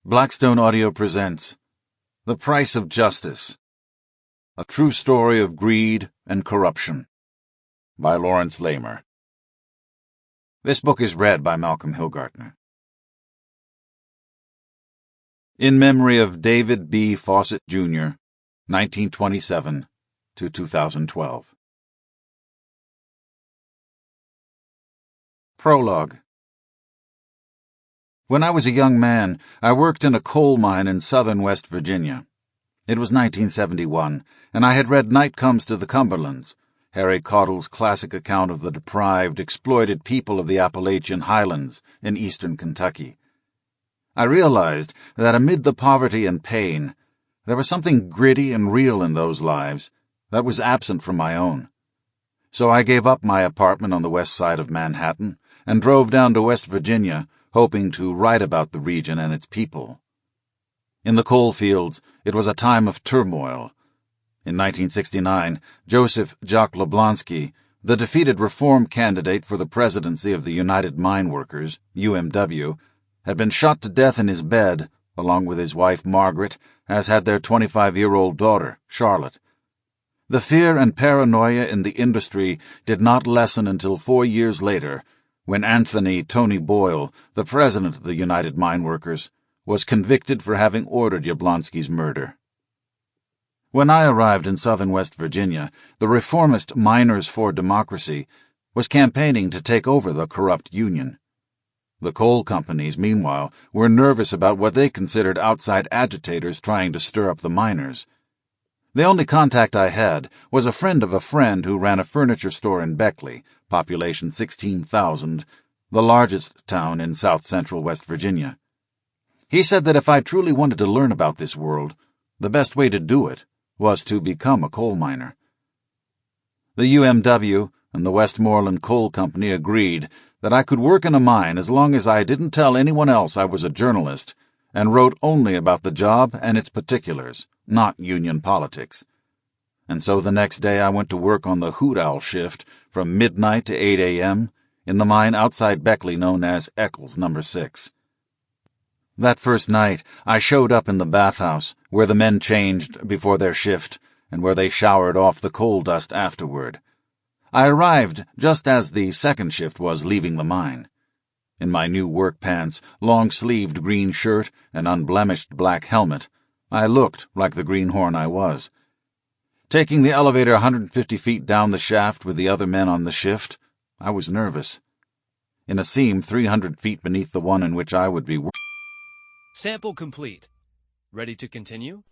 Blackstone Audio presents The Price of Justice, a true story of greed and corruption, by Laurence Leamer. This book is read by Malcolm Hillgartner. In memory of David B. Fawcett, Jr., 1927 to 2012. Prologue. When I was a young man, I worked in a coal mine in southern West Virginia. It was 1971, and I had read Night Comes to the Cumberlands, Harry Caudle's classic account of the deprived, exploited people of the Appalachian Highlands in eastern Kentucky. I realized that amid the poverty and pain, there was something gritty and real in those lives that was absent from my own. So I gave up my apartment on the west side of Manhattan and drove down to West Virginia, hoping to write about the region and its people. In the coal fields, it was a time of turmoil. In 1969, Joseph Jacques Yablonsky, the defeated reform candidate for the presidency of the United Mine Workers, UMW, had been shot to death in his bed, along with his wife Margaret, as had their 25-year-old daughter, Charlotte. The fear and paranoia in the industry did not lessen until 4 years later, when Anthony Tony Boyle, the president of the United Mine Workers, was convicted for having ordered Yablonsky's murder. When I arrived in southern West Virginia, the reformist Miners for Democracy was campaigning to take over the corrupt union. The coal companies, meanwhile, were nervous about what they considered outside agitators trying to stir up the miners. The only contact I had was a friend of a friend who ran a furniture store in Beckley, population 16,000, the largest town in south-central West Virginia. He said that if I truly wanted to learn about this world, the best way to do it was to become a coal miner. The UMW and the Westmoreland Coal Company agreed that I could work in a mine as long as I didn't tell anyone else I was a journalist and wrote only about the job and its particulars, not union politics. And so the next day I went to work on the hoot owl shift from midnight to 8 a.m. in the mine outside Beckley known as Eccles No. 6. That first night I showed up in the bathhouse, where the men changed before their shift and where they showered off the coal dust afterward. I arrived just as the second shift was leaving the mine. In my new work pants, long-sleeved green shirt, and unblemished black helmet, I looked like the greenhorn I was. Taking the elevator 150 feet down the shaft with the other men on the shift, I was nervous. In a seam 300 feet beneath the one in which I would be working. Sample complete. Ready to continue?